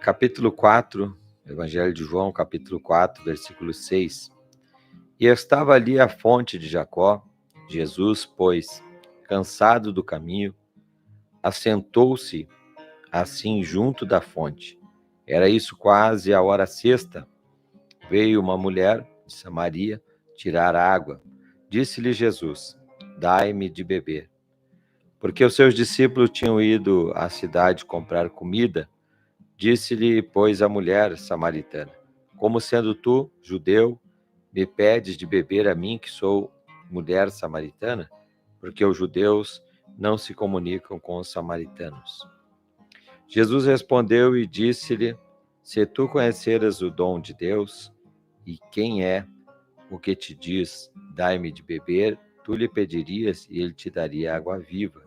Capítulo 4, Evangelho de João, capítulo 4, versículo 6. E estava ali a fonte de Jacó. Jesus, pois, cansado do caminho, assentou-se assim junto da fonte. Era isso quase a hora sexta. Veio uma mulher de Samaria tirar água. Disse-lhe Jesus: dai-me de beber. Porque os seus discípulos tinham ido à cidade comprar comida. Disse-lhe, pois, a mulher samaritana: como sendo tu, judeu, me pedes de beber a mim, que sou mulher samaritana? Porque os judeus não se comunicam com os samaritanos. Jesus respondeu e disse-lhe: se tu conheceras o dom de Deus, e quem é o que te diz, dai-me de beber, tu lhe pedirias e ele te daria água viva.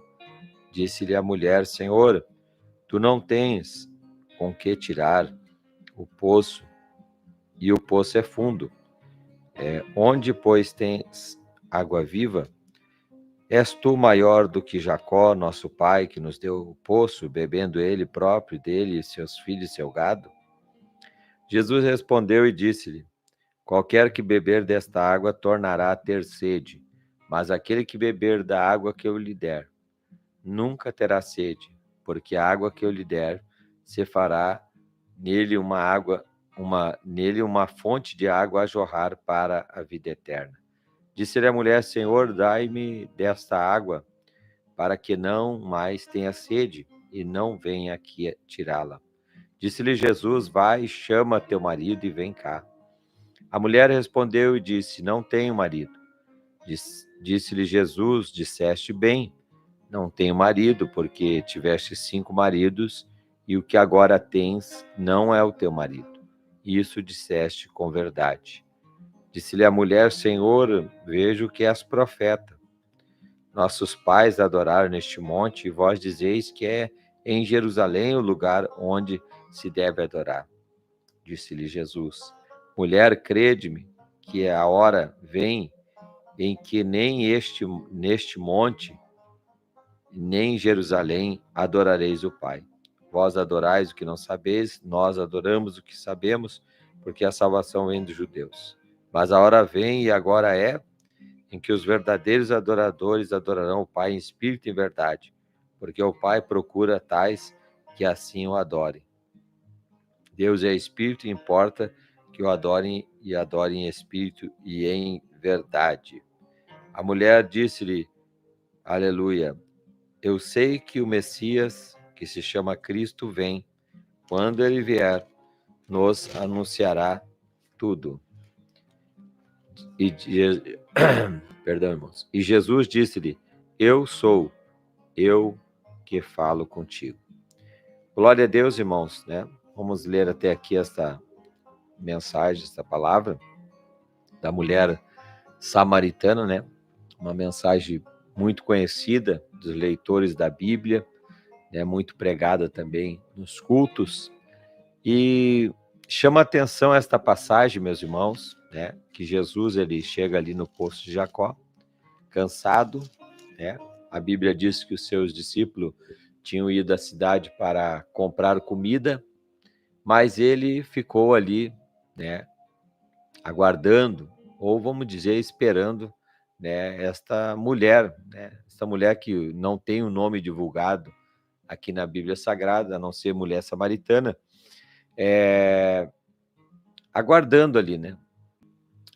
Disse-lhe a mulher: Senhor, tu não tens com que tirar o poço, e o poço é fundo. Onde, pois, tens água viva? És tu maior do que Jacó, nosso pai, que nos deu o poço, bebendo ele próprio, dele, seus filhos e seu gado? Jesus respondeu e disse-lhe: qualquer que beber desta água tornará a ter sede, mas aquele que beber da água que eu lhe der, nunca terá sede, porque a água que eu lhe der se fará nele uma fonte de água a jorrar para a vida eterna. Disse-lhe a mulher: Senhor, dai-me desta água, para que não mais tenha sede, e não venha aqui tirá-la. Disse-lhe Jesus: vai, chama teu marido e vem cá. A mulher respondeu e disse: não tenho marido. Disse-lhe Jesus: disseste bem, não tenho marido, porque tiveste 5 maridos, e o que agora tens não é o teu marido. Isso disseste com verdade. Disse-lhe a mulher: Senhor, vejo que és profeta. Nossos pais adoraram neste monte, e vós dizeis que é em Jerusalém o lugar onde se deve adorar. Disse-lhe Jesus: mulher, crede-me, que a hora vem em que nem neste monte, nem em Jerusalém adorareis o Pai. Vós adorais o que não sabeis, nós adoramos o que sabemos, porque a salvação vem dos judeus. Mas a hora vem, e agora é, em que os verdadeiros adoradores adorarão o Pai em espírito e em verdade, porque o Pai procura tais que assim o adorem. Deus é espírito e importa que o adorem em espírito e em verdade. A mulher disse-lhe: aleluia, eu sei que o Messias, que se chama Cristo, vem. Quando ele vier, nos anunciará tudo. Perdão, irmãos. E Jesus disse-lhe: eu sou eu que falo contigo. Glória a Deus, irmãos, né? Vamos ler até aqui esta mensagem, esta palavra da mulher samaritana, né? Uma mensagem muito conhecida dos leitores da Bíblia, né? Muito pregada também nos cultos. E chama atenção esta passagem, meus irmãos, né? Que Jesus ele chega ali no poço de Jacó, cansado, né? A Bíblia diz que os seus discípulos tinham ido à cidade para comprar comida, mas ele ficou ali, né? Aguardando, ou vamos dizer, esperando, né? Esta mulher, né? Esta mulher que não tem um nome divulgado aqui na Bíblia Sagrada, a não ser mulher samaritana, aguardando ali, né?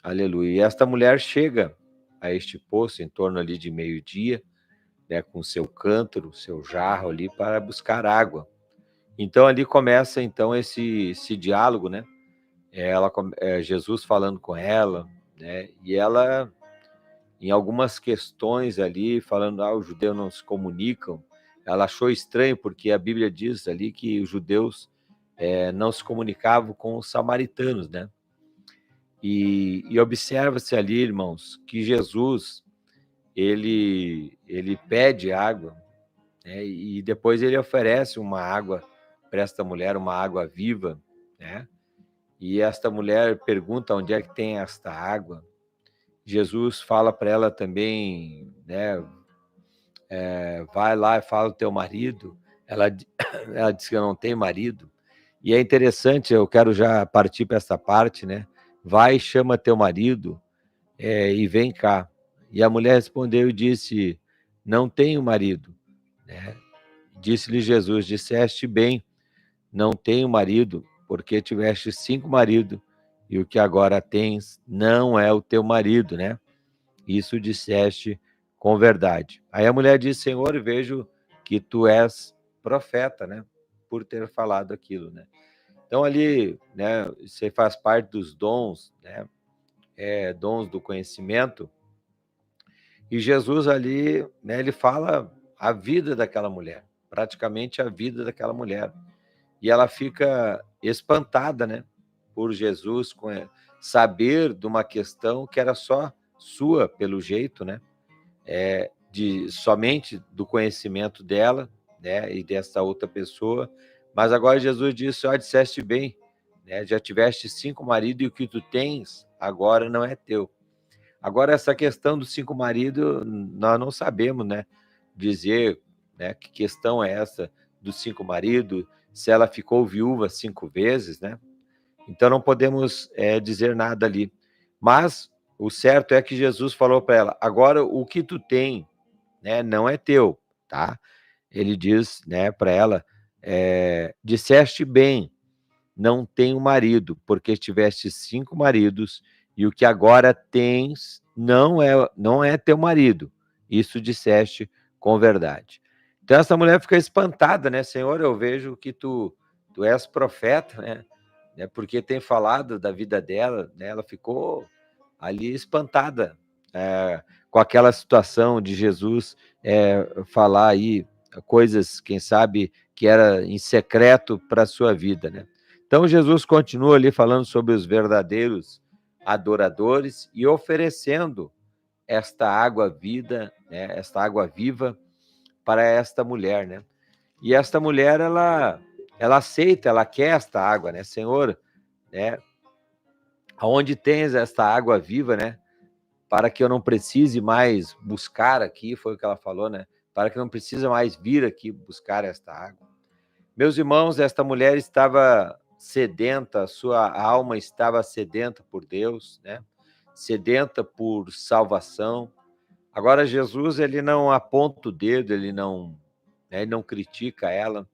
Aleluia. E esta mulher chega a este poço em torno ali de meio-dia, né, com seu cântaro, seu jarro ali para buscar água. Então ali começa então esse diálogo, né? Jesus falando com ela, né? E ela em algumas questões ali falando: os judeus não se comunicam. Ela achou estranho porque a Bíblia diz ali que os judeus não se comunicavam com os samaritanos, né? E observa-se ali, irmãos, que Jesus ele pede água, né? E depois ele oferece uma água para esta mulher, uma água viva, né? E esta mulher pergunta onde é que tem esta água. Jesus fala para ela também, né? Vai lá e fala ao teu marido. Ela diz que não tem marido. E é interessante, eu quero já partir para essa parte, né? Vai, chama teu marido, e vem cá. E a mulher respondeu e disse: Não tenho marido, né? Disse-lhe Jesus: Disseste bem, não tenho marido, porque tiveste 5 maridos, e o que agora tens não é o teu marido, né? Isso disseste com verdade. Aí a mulher disse: Senhor, vejo que tu és profeta, né? Por ter falado aquilo, né? Então ali, né, você faz parte dos dons, né? Dons do conhecimento. E Jesus ali, né, ele fala a vida daquela mulher, praticamente a vida daquela mulher. E ela fica espantada, né, por Jesus saber de uma questão que era só sua, pelo jeito, né, somente do conhecimento dela, né, e dessa outra pessoa. Mas agora Jesus disse: ó, disseste bem, né, já tiveste 5 maridos e o que tu tens agora não é teu. Agora, essa questão dos 5 maridos, nós não sabemos, né, dizer, né, que questão é essa dos 5 maridos, se ela ficou viúva 5 vezes, né? Então não podemos dizer nada ali. Mas o certo é que Jesus falou para ela: agora o que tu tem, né, não é teu, tá? Ele diz, né, para ela: disseste bem, não tenho marido, porque tiveste 5 maridos, e o que agora tens não é teu marido. Isso disseste com verdade. Então essa mulher fica espantada, né? Senhor, eu vejo que tu és profeta, né? Porque tem falado da vida dela, né? Ela ficou ali espantada, com aquela situação de Jesus falar aí coisas, quem sabe, que era em secreto para a sua vida, né? Então Jesus continua ali falando sobre os verdadeiros adoradores e oferecendo esta água vida, né? Esta água viva para esta mulher, né? E esta mulher, ela aceita, ela quer esta água, né? Senhor, né? Aonde tens esta água viva, né? Para que eu não precise mais buscar aqui, foi o que ela falou, né? Para que eu não precise mais vir aqui buscar esta água. Meus irmãos, esta mulher estava sedenta, sua alma estava sedenta por Deus, né? Sedenta por salvação. Agora Jesus, ele não aponta o dedo, ele não critica ela,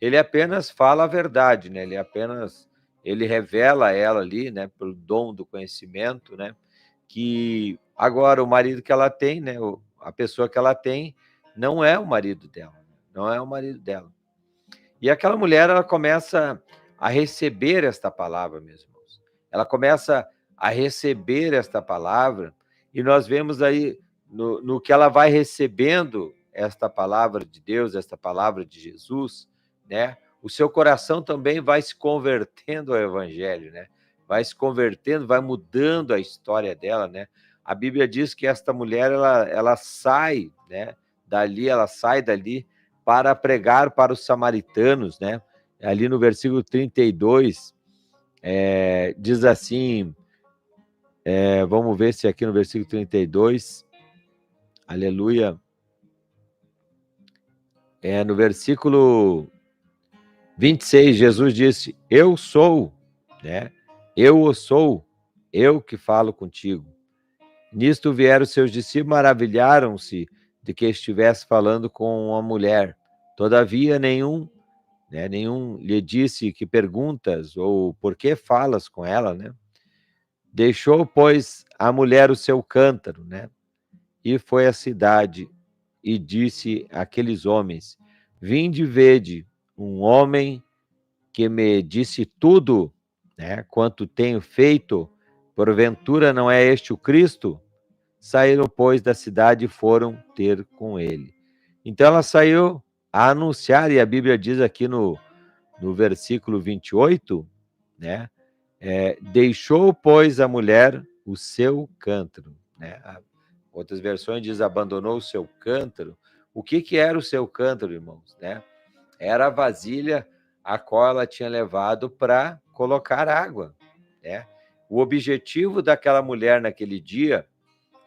ele apenas fala a verdade, né? Ele revela a ela ali, né, pelo dom do conhecimento, né, que agora o marido que ela tem, né, a pessoa que ela tem, não é o marido dela, não é o marido dela. E aquela mulher, ela começa a receber esta palavra, meus irmãos. Ela começa a receber esta palavra, e nós vemos aí, no que ela vai recebendo esta palavra de Deus, esta palavra de Jesus, né? O seu coração também vai se convertendo ao Evangelho, né? Vai se convertendo, vai mudando a história dela, né? A Bíblia diz que esta mulher, ela sai, né? Ela sai dali para pregar para os samaritanos, né? Ali no versículo 32, diz assim, vamos ver se aqui no versículo 32, aleluia, no versículo 26, Jesus disse: eu sou, né? Eu o sou, eu que falo contigo. Nisto vieram seus discípulos, maravilharam-se de que estivesse falando com uma mulher. Todavia, nenhum lhe disse que perguntas ou por que falas com ela, né? Deixou, pois, a mulher o seu cântaro, né? E foi à cidade e disse àqueles homens: vinde e vede um homem que me disse tudo, né? Quanto tenho feito, porventura não é este o Cristo? Saíram, pois, da cidade e foram ter com ele. Então ela saiu a anunciar, e a Bíblia diz aqui no versículo 28, né? Deixou, pois, a mulher o seu cântaro, né? Outras versões diz abandonou o seu cântaro. O que era o seu cântaro, irmãos, né? Era a vasilha a qual ela tinha levado para colocar água, né? O objetivo daquela mulher naquele dia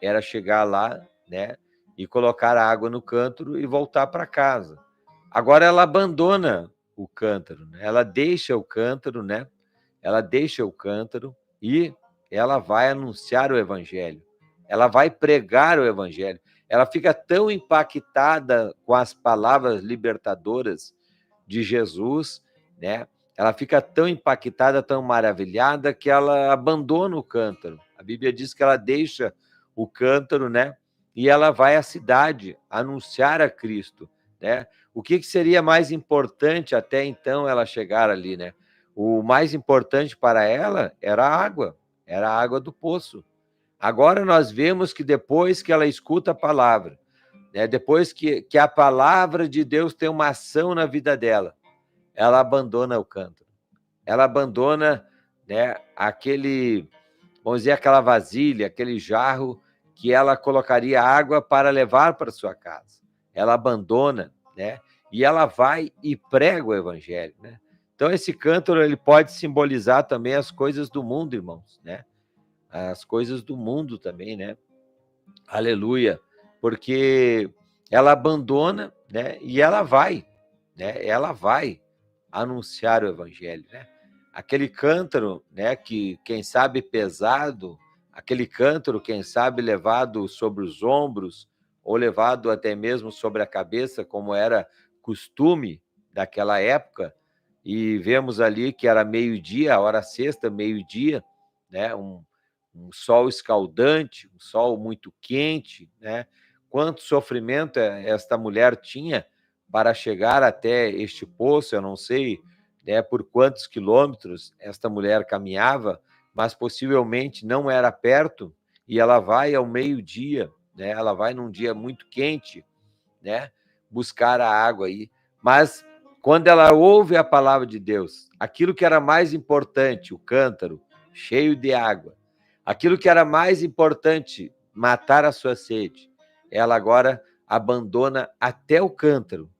era chegar lá, né, e colocar água no cântaro e voltar para casa. Agora ela abandona o cântaro, né? Ela deixa o cântaro, né? Ela deixa o cântaro e ela vai anunciar o evangelho. Ela vai pregar o evangelho. Ela fica tão impactada com as palavras libertadoras de Jesus, né? Ela fica tão impactada, tão maravilhada, que ela abandona o cântaro. A Bíblia diz que ela deixa o cântaro, né? E ela vai à cidade anunciar a Cristo, né? O que seria mais importante até então ela chegar ali, né? O mais importante para ela era a água do poço. Agora nós vemos que depois que ela escuta a palavra, né? Depois que a palavra de Deus tem uma ação na vida dela, ela abandona o cântaro. Ela abandona, né, vamos dizer, aquela vasilha, aquele jarro que ela colocaria água para levar para sua casa. Ela abandona, né? E ela vai e prega o evangelho, né? Então esse cântaro ele pode simbolizar também as coisas do mundo, irmãos, né? As coisas do mundo também, né? Aleluia, porque ela abandona, né? E ela vai, né? Ela vai anunciar o evangelho, né? Aquele cântaro, né? Que quem sabe pesado, aquele cântaro, quem sabe levado sobre os ombros ou levado até mesmo sobre a cabeça, como era costume daquela época. E vemos ali que era meio-dia, a hora sexta, meio-dia, né? Um sol escaldante, um sol muito quente, né? Quanto sofrimento esta mulher tinha para chegar até este poço, eu não sei, né, por quantos quilômetros esta mulher caminhava, mas possivelmente não era perto, e ela vai ao meio-dia, né? Ela vai num dia muito quente, né, buscar a água aí. Mas quando ela ouve a palavra de Deus, aquilo que era mais importante, o cântaro cheio de água, aquilo que era mais importante, matar a sua sede, ela agora abandona até o cântaro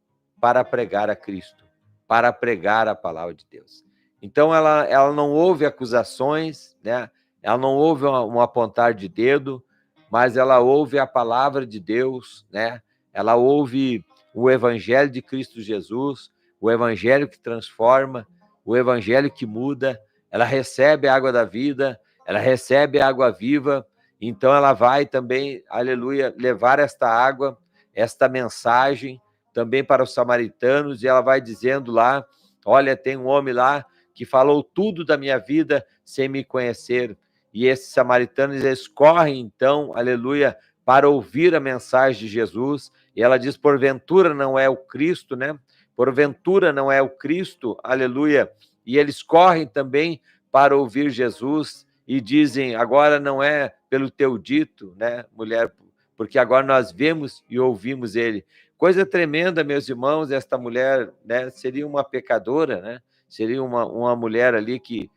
para pregar a Cristo, para pregar a palavra de Deus. Então ela não ouve acusações, né? Ela não ouve um apontar de dedo, mas ela ouve a palavra de Deus, né? Ela ouve o evangelho de Cristo Jesus, o evangelho que transforma, o evangelho que muda. Ela recebe a água da vida, ela recebe a água viva, então ela vai também, aleluia, levar esta água, esta mensagem também para os samaritanos, e ela vai dizendo lá, olha, tem um homem lá que falou tudo da minha vida sem me conhecer, e esses samaritanos, eles correm então, aleluia, para ouvir a mensagem de Jesus, e ela diz, porventura não é o Cristo, né? Porventura não é o Cristo, aleluia, e eles correm também para ouvir Jesus, e dizem, agora não é pelo teu dito, né, mulher, porque agora nós vemos e ouvimos ele. Coisa tremenda, meus irmãos, esta mulher, né, seria uma pecadora, né, seria uma mulher ali que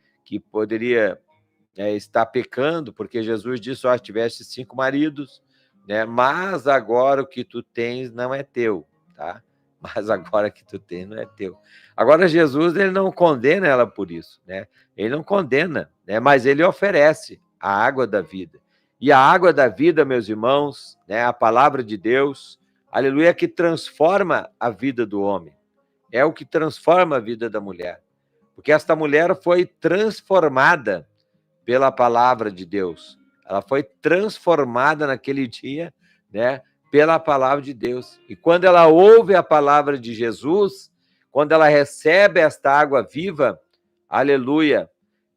poderia estar pecando, porque Jesus disse, ó, tiveste 5 maridos, né, mas agora o que tu tens não é teu, tá? Mas agora que tu tens não é teu. Agora Jesus, ele não condena ela por isso, né? Ele não condena, né? Mas ele oferece a água da vida. E a água da vida, meus irmãos, né, a palavra de Deus, aleluia, que transforma a vida do homem. É o que transforma a vida da mulher. Porque esta mulher foi transformada pela palavra de Deus. Ela foi transformada naquele dia, né, pela palavra de Deus. E quando ela ouve a palavra de Jesus, quando ela recebe esta água viva, aleluia,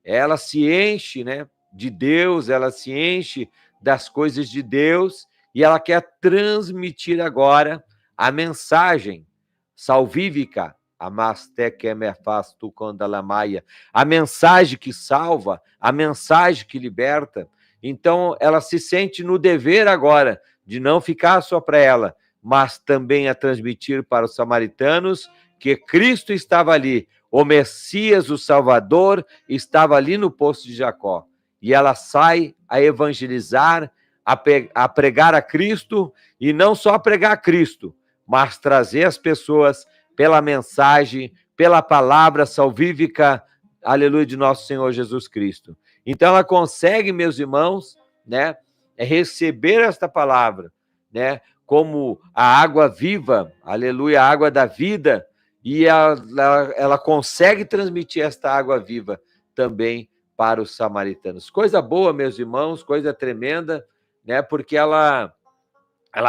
ela se enche, né, de Deus, ela se enche das coisas de Deus e ela quer transmitir agora a mensagem salvífica, a mensagem que salva, a mensagem que liberta. Então, ela se sente no dever agora de não ficar só para ela, mas também a transmitir para os samaritanos que Cristo estava ali, o Messias, o Salvador, estava ali no poço de Jacó. E ela sai a evangelizar, a pregar a Cristo, e não só pregar a Cristo, mas trazer as pessoas pela mensagem, pela palavra salvífica, aleluia, de nosso Senhor Jesus Cristo. Então ela consegue, meus irmãos, né, receber esta palavra, né, como a água viva, aleluia, a água da vida, e ela consegue transmitir esta água viva também para os samaritanos. Coisa boa, meus irmãos, coisa tremenda, né? Porque ela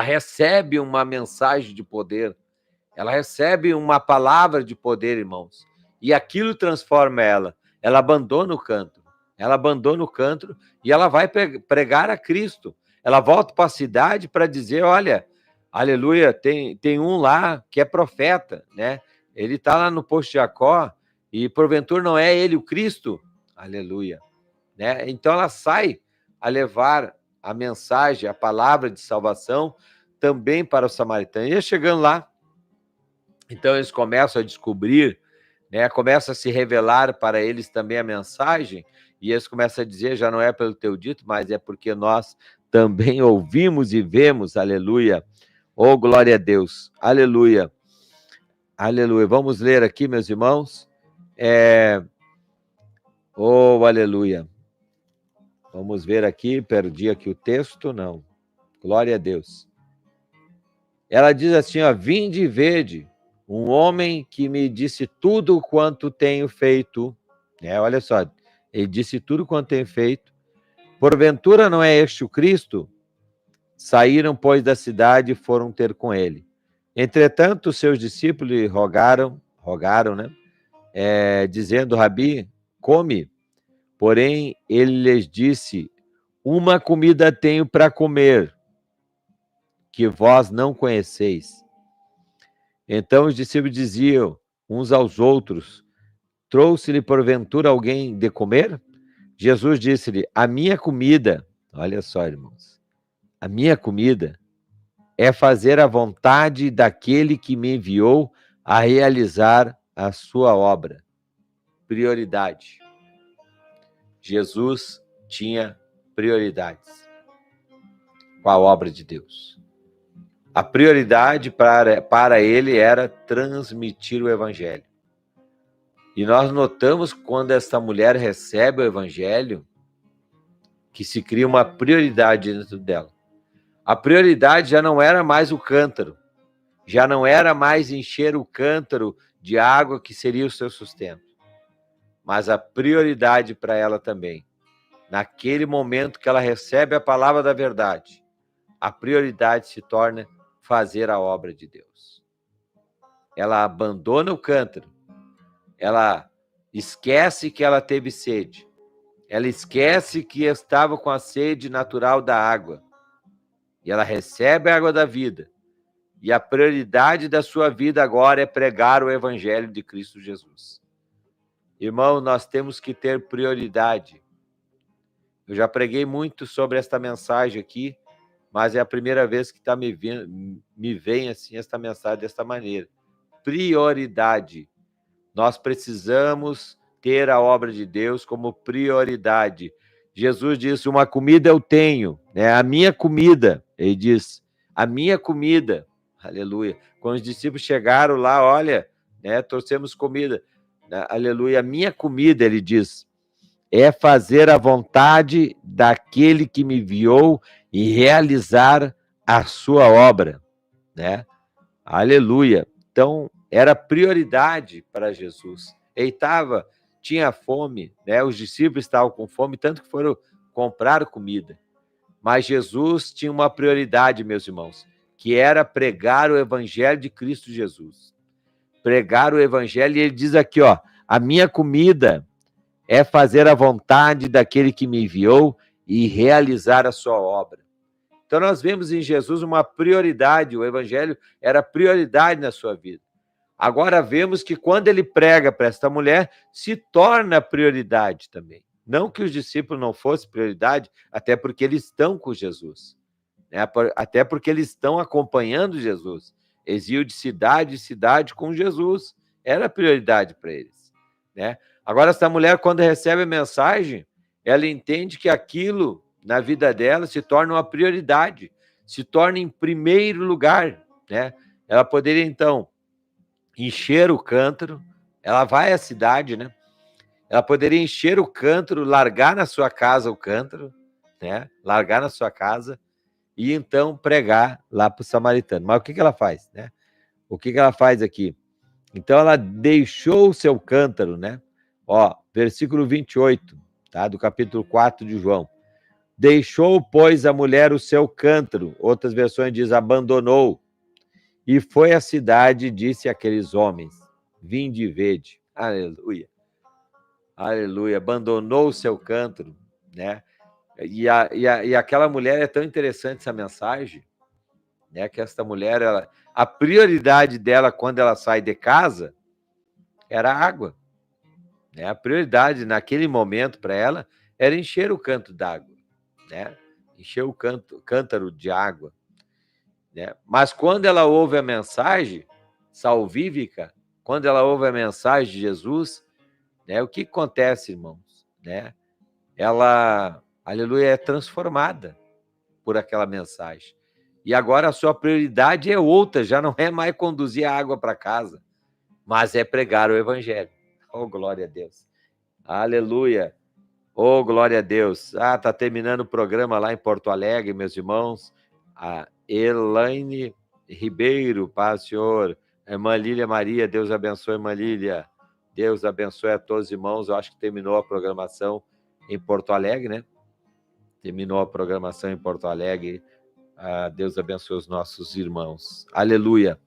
recebe uma mensagem de poder, ela recebe uma palavra de poder, irmãos, e aquilo transforma ela. Ela abandona o canto, e ela vai pregar a Cristo. Ela volta para a cidade para dizer, olha, aleluia, tem um lá que é profeta, né? Ele está lá no posto de Jacó, e porventura não é ele o Cristo? Aleluia. Né? Então ela sai a levar a mensagem, a palavra de salvação também para os samaritanos. E chegando lá, então eles começam a descobrir, né? Começa a se revelar para eles também a mensagem, e eles começam a dizer, já não é pelo teu dito, mas é porque nós também ouvimos e vemos, aleluia. Oh, glória a Deus, aleluia, aleluia. Vamos ler aqui, meus irmãos. Oh, aleluia. Vamos ver aqui, perdi aqui o texto, não. Glória a Deus. Ela diz assim, ó, vinde e vede um homem que me disse tudo quanto tenho feito. Olha só, ele disse tudo quanto tenho feito. Porventura não é este o Cristo? Saíram, pois, da cidade e foram ter com ele. Entretanto, os seus discípulos lhe rogaram, né? Dizendo, Rabi, come. Porém, ele lhes disse, uma comida tenho para comer, que vós não conheceis. Então os discípulos diziam uns aos outros, trouxe-lhe porventura alguém de comer? Jesus disse-lhe, a minha comida, olha só, irmãos, a minha comida é fazer a vontade daquele que me enviou a realizar a sua obra. Prioridade. Jesus tinha prioridades com a obra de Deus. A prioridade para ele era transmitir o evangelho. E nós notamos quando esta mulher recebe o evangelho, que se cria uma prioridade dentro dela. A prioridade já não era mais o cântaro, já não era mais encher o cântaro de água que seria o seu sustento, mas a prioridade para ela também, naquele momento que ela recebe a palavra da verdade, a prioridade se torna fazer a obra de Deus. Ela abandona o cântaro, ela esquece que ela teve sede, ela esquece que estava com a sede natural da água, e ela recebe a água da vida, e a prioridade da sua vida agora é pregar o evangelho de Cristo Jesus. Irmão, nós temos que ter prioridade. Eu já preguei muito sobre esta mensagem aqui, mas é a primeira vez que me vem assim esta mensagem desta maneira. Prioridade. Nós precisamos ter a obra de Deus como prioridade. Jesus disse, uma comida eu tenho, né? A minha comida, ele diz, a minha comida, aleluia. Quando os discípulos chegaram lá, olha, né, trouxemos comida, aleluia, a minha comida, ele diz, é fazer a vontade daquele que me enviou e realizar a sua obra, né? Aleluia. Então, era prioridade para Jesus. Ele tinha fome, né? Os discípulos estavam com fome, tanto que foram comprar comida. Mas Jesus tinha uma prioridade, meus irmãos, que era pregar o evangelho de Cristo Jesus. Pregar o evangelho, e ele diz aqui, ó, a minha comida é fazer a vontade daquele que me enviou e realizar a sua obra. Então nós vemos em Jesus uma prioridade, o evangelho era prioridade na sua vida. Agora vemos que quando ele prega para esta mulher, se torna prioridade também. Não que os discípulos não fossem prioridade, até porque eles estão com Jesus, né? Até porque eles estão acompanhando Jesus. Eles iam de cidade em cidade com Jesus. Era prioridade para eles, né? Agora, essa mulher, quando recebe a mensagem, ela entende que aquilo na vida dela se torna uma prioridade, se torna em primeiro lugar, né? Ela poderia, então, encher o cântaro, ela vai à cidade, né? Ela poderia encher o cântaro, largar na sua casa o cântaro, né? Largar na sua casa e, então, pregar lá para o samaritano. Mas o que ela faz, né? O que ela faz aqui? Então ela deixou o seu cântaro, né? Ó, versículo 28, tá? Do capítulo 4 de João. Deixou, pois, a mulher o seu cântaro. Outras versões diz abandonou. E foi à cidade e disse àqueles homens: vinde e vede. Aleluia. Aleluia. Abandonou o seu cântaro, né? E aquela mulher, é tão interessante essa mensagem, né? Que esta mulher, a prioridade dela quando ela sai de casa era a água, né? A prioridade naquele momento para ela era encher o cântaro d'água, né? Encher o cântaro de água, né? Mas quando ela ouve a mensagem salvífica, quando ela ouve a mensagem de Jesus, né? O que acontece, irmãos, né? Ela, aleluia, é transformada por aquela mensagem. E agora a sua prioridade é outra, já não é mais conduzir a água para casa, mas é pregar o evangelho. Oh, glória a Deus. Aleluia. Oh, glória a Deus. Tá terminando o programa lá em Porto Alegre, meus irmãos. A Elaine Ribeiro, paz, Senhor. A irmã Lília Maria, Deus abençoe, irmã Lília. Deus abençoe a todos os irmãos. Eu acho que terminou a programação em Porto Alegre, né? Terminou a programação em Porto Alegre. Deus abençoe os nossos irmãos. Aleluia.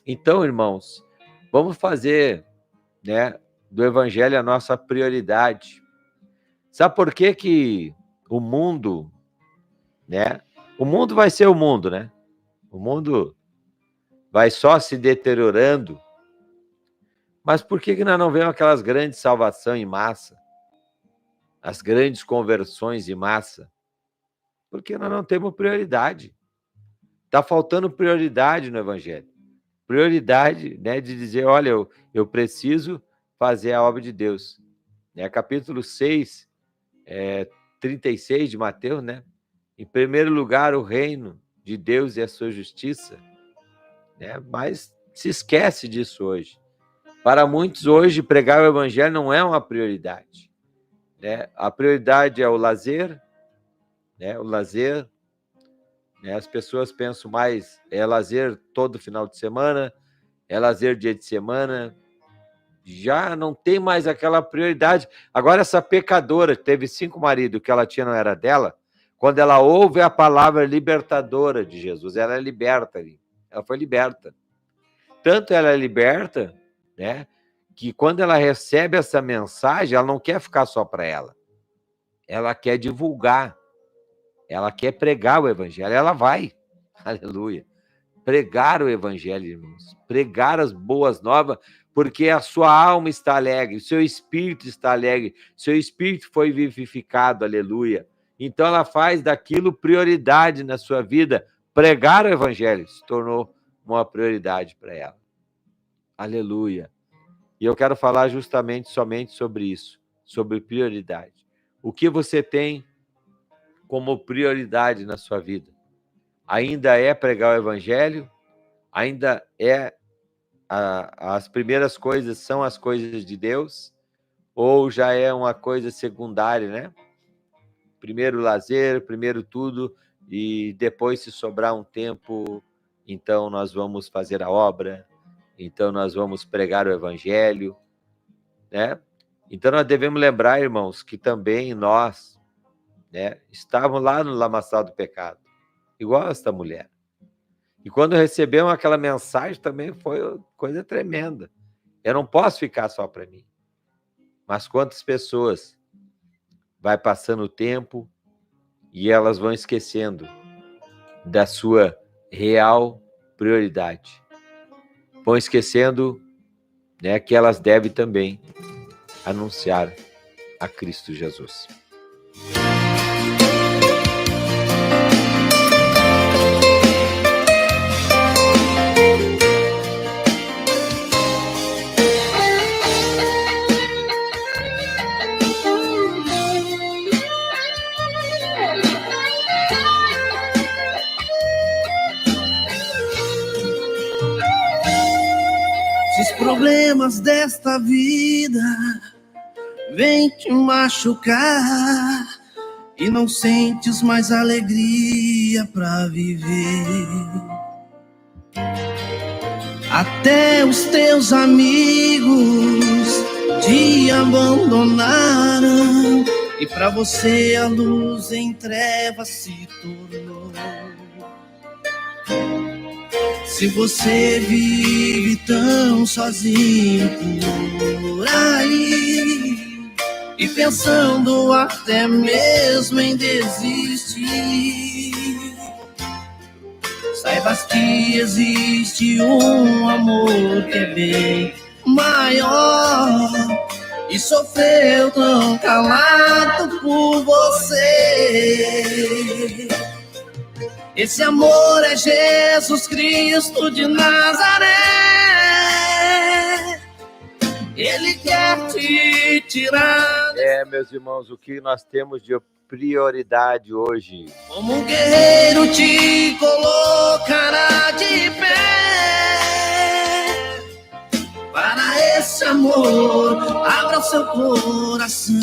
Então, irmãos, vamos fazer, né, do evangelho a nossa prioridade. Sabe por que que o mundo, né? O mundo vai ser o mundo, né? O mundo vai só se deteriorando. Mas por que que nós não vemos aquelas grandes salvações em massa? As grandes conversões em massa? Porque nós não temos prioridade. Está faltando prioridade no evangelho. Prioridade, né, de dizer, olha, eu preciso fazer a obra de Deus. Né? Capítulo 6, 36 de Mateus, né? Em primeiro lugar, o reino de Deus e a sua justiça, né? Mas se esquece disso hoje. Para muitos, hoje, pregar o evangelho não é uma prioridade, né? A prioridade é o lazer, né? O lazer, né? As pessoas pensam mais, é lazer todo final de semana, é lazer dia de semana, já não tem mais aquela prioridade. Agora, essa pecadora, teve 5 maridos, que ela tinha não era dela, quando ela ouve a palavra libertadora de Jesus, ela é liberta ali, ela foi liberta. Tanto ela é liberta, né, que quando ela recebe essa mensagem, ela não quer ficar só para ela quer divulgar, ela quer pregar o evangelho, ela vai, aleluia, pregar o evangelho, irmãos, pregar as boas novas, porque a sua alma está alegre, o seu espírito está alegre, seu espírito foi vivificado, aleluia. Então ela faz daquilo prioridade na sua vida. Pregar o evangelho se tornou uma prioridade para ela. Aleluia. E eu quero falar justamente somente sobre isso, sobre prioridade. O que você tem como prioridade na sua vida? Ainda é pregar o evangelho? Ainda é as primeiras coisas são as coisas de Deus, ou já é uma coisa secundária, né? Primeiro lazer, primeiro tudo, e depois, se sobrar um tempo, então nós vamos fazer a obra, então nós vamos pregar o evangelho, né? Então nós devemos lembrar, irmãos, que também nós, né, estávamos lá no lamaçal do pecado, igual esta mulher. E quando recebemos aquela mensagem também foi coisa tremenda. Eu não posso ficar só para mim. Mas quantas pessoas vai passando o tempo e elas vão esquecendo da sua real prioridade. Vão esquecendo, né, que elas devem também anunciar a Cristo Jesus. Os problemas desta vida vêm te machucar e não sentes mais alegria pra viver. Até os teus amigos te abandonaram, e pra você a luz em trevas se tornou. Se você vive tão sozinho por aí e pensando até mesmo em desistir, saibas que existe um amor que é bem maior e sofreu tão calado por você. Esse amor é Jesus Cristo de Nazaré. Ele quer te tirar. Meus irmãos, o que nós temos de prioridade hoje? Como um guerreiro te colocará de pé. Para esse amor, abra o seu coração.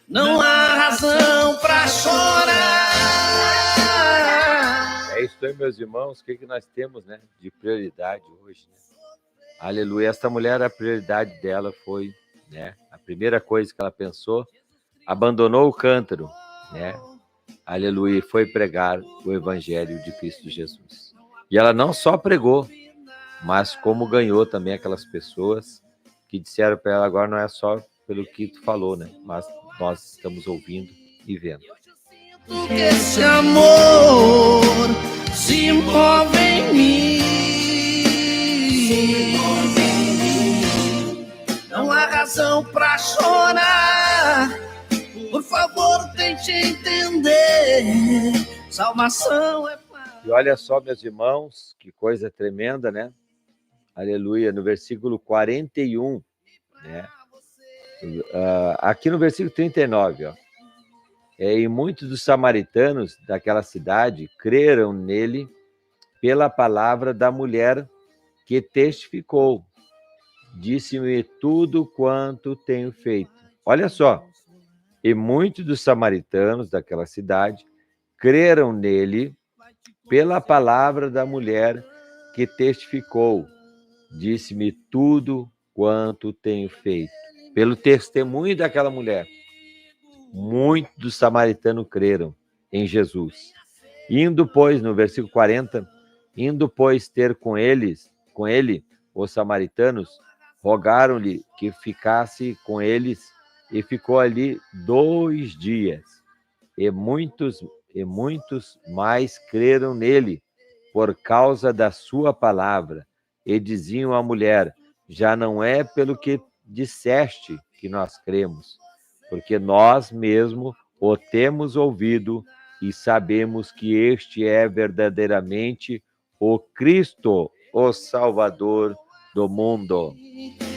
Não há razão pra chorar. É isso aí, meus irmãos. O que nós temos, né, de prioridade hoje, né? Aleluia. Esta mulher, a prioridade dela foi, né, a primeira coisa que ela pensou, abandonou o cântaro, né? Aleluia. E foi pregar o evangelho de Cristo Jesus. E ela não só pregou, mas como ganhou também aquelas pessoas que disseram para ela: agora não é só pelo que tu falou, né, mas nós estamos ouvindo e vendo. Que esse amor se move em mim. Não há razão pra chorar. Por favor, tente entender. Salvação é para... E olha só, meus irmãos, que coisa tremenda, né? Aleluia. No versículo 41, né? Aqui no versículo 39, ó. E muitos dos samaritanos daquela cidade creram nele pela palavra da mulher que testificou. Disse-me tudo quanto tenho feito. Olha só. E muitos dos samaritanos daquela cidade creram nele pela palavra da mulher que testificou. Disse-me tudo quanto tenho feito. Pelo testemunho daquela mulher, muitos dos samaritanos creram em Jesus. Indo, pois, no versículo 40, indo, pois, ter com ele, os samaritanos, rogaram-lhe que ficasse com eles, e ficou ali 2 dias. E muitos mais creram nele, por causa da sua palavra, e diziam à mulher: já não é pelo que disseste que nós cremos, porque nós mesmo o temos ouvido e sabemos que este é verdadeiramente o Cristo, o Salvador do mundo.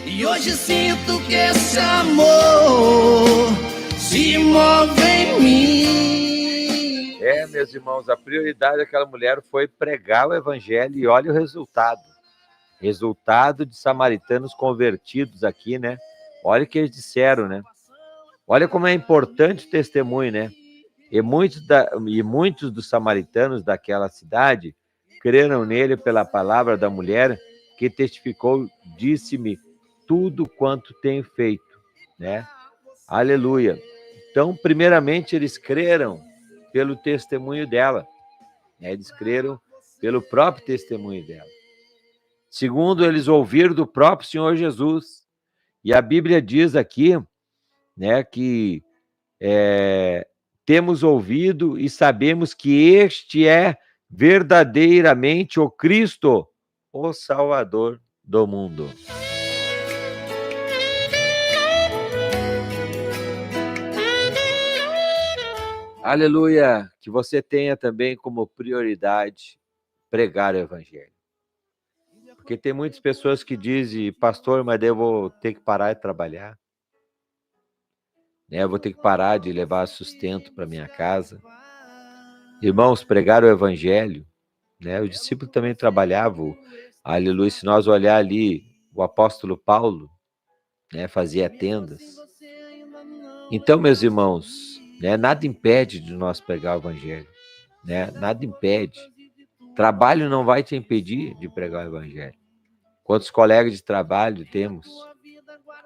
E hoje sinto que esse amor se move em mim. Meus irmãos, a prioridade daquela mulher foi pregar o evangelho, e olha o resultado. Resultado de samaritanos convertidos aqui, né? Olha o que eles disseram, né? Olha como é importante o testemunho, né? E muitos dos samaritanos daquela cidade creram nele pela palavra da mulher que testificou, disse-me tudo quanto tenho feito, né? Aleluia. Então, primeiramente, eles creram pelo testemunho dela, né? Eles creram pelo próprio testemunho dela. Segundo, eles ouviram do próprio Senhor Jesus. E a Bíblia diz aqui, né, que temos ouvido e sabemos que este é verdadeiramente o Cristo, o Salvador do mundo. Aleluia! Que você tenha também como prioridade pregar o evangelho. Porque tem muitas pessoas que dizem: pastor, mas eu vou ter que parar de trabalhar. Eu vou ter que parar de levar sustento para minha casa. Irmãos, pregar o evangelho, né? Os discípulos também trabalhavam. Aleluia! Se nós olhar ali, o apóstolo Paulo, né, fazia tendas. Então, meus irmãos, né, nada impede de nós pregar o evangelho, né? Nada impede. Trabalho não vai te impedir de pregar o evangelho. Quantos colegas de trabalho temos?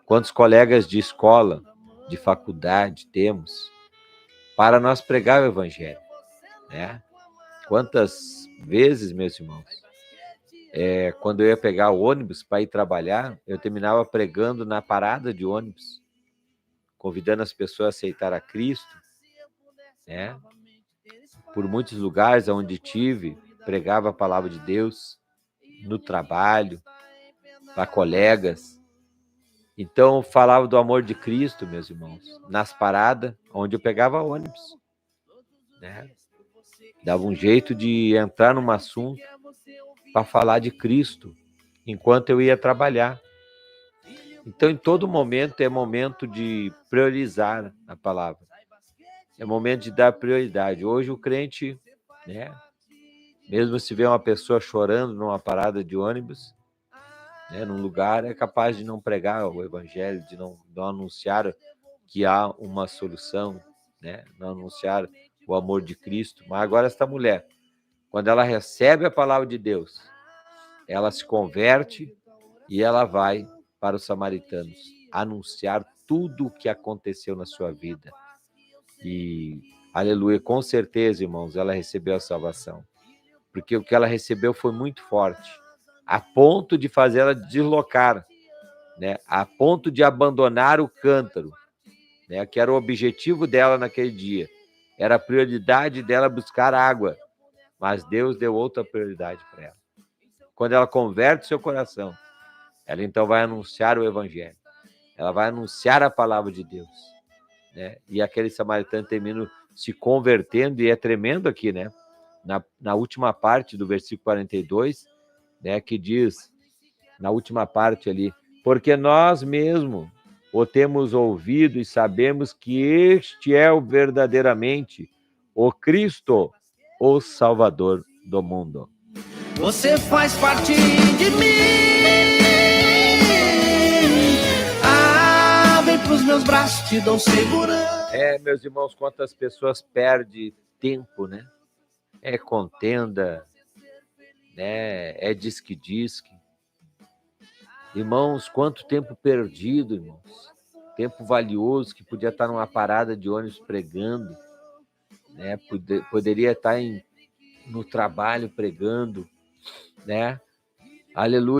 Quantos colegas de escola, de faculdade temos para nós pregar o evangelho, né? Quantas vezes, meus irmãos, quando eu ia pegar o ônibus para ir trabalhar, eu terminava pregando na parada de ônibus, convidando as pessoas a aceitar a Cristo, né? Por muitos lugares onde tive, pregava a palavra de Deus, no trabalho, para colegas. Então, falava do amor de Cristo, meus irmãos, nas paradas, onde eu pegava ônibus, né? Dava um jeito de entrar num assunto para falar de Cristo, enquanto eu ia trabalhar. Então, em todo momento, é momento de priorizar a palavra. É momento de dar prioridade. Hoje, o crente, né, mesmo se vê uma pessoa chorando numa parada de ônibus, né, num lugar, é capaz de não pregar o evangelho, de não anunciar que há uma solução, né, não anunciar o amor de Cristo. Mas agora esta mulher, quando ela recebe a palavra de Deus, ela se converte e ela vai para os samaritanos anunciar tudo o que aconteceu na sua vida. E, aleluia, com certeza, irmãos, ela recebeu a salvação. Porque o que ela recebeu foi muito forte, a ponto de fazer ela deslocar, né? A ponto de abandonar o cântaro, né? Que era o objetivo dela naquele dia. Era a prioridade dela buscar água, mas Deus deu outra prioridade para ela. Quando ela converte seu coração, ela então vai anunciar o evangelho. Ela vai anunciar a palavra de Deus, né? E aquele samaritano termina se convertendo, e é tremendo aqui, né? Na última parte do versículo 42, né, que diz, na última parte ali, porque nós mesmos o temos ouvido e sabemos que este é o verdadeiramente o Cristo, o Salvador do mundo. Você faz parte de mim. Vem pros meus braços, te dou segurança. Meus irmãos, quantas pessoas perdem tempo, né? É contenda, né? É disque-disque. Irmãos, quanto tempo perdido, irmãos. Tempo valioso que podia estar numa parada de ônibus pregando, né? Poderia estar no trabalho pregando, né? Aleluia.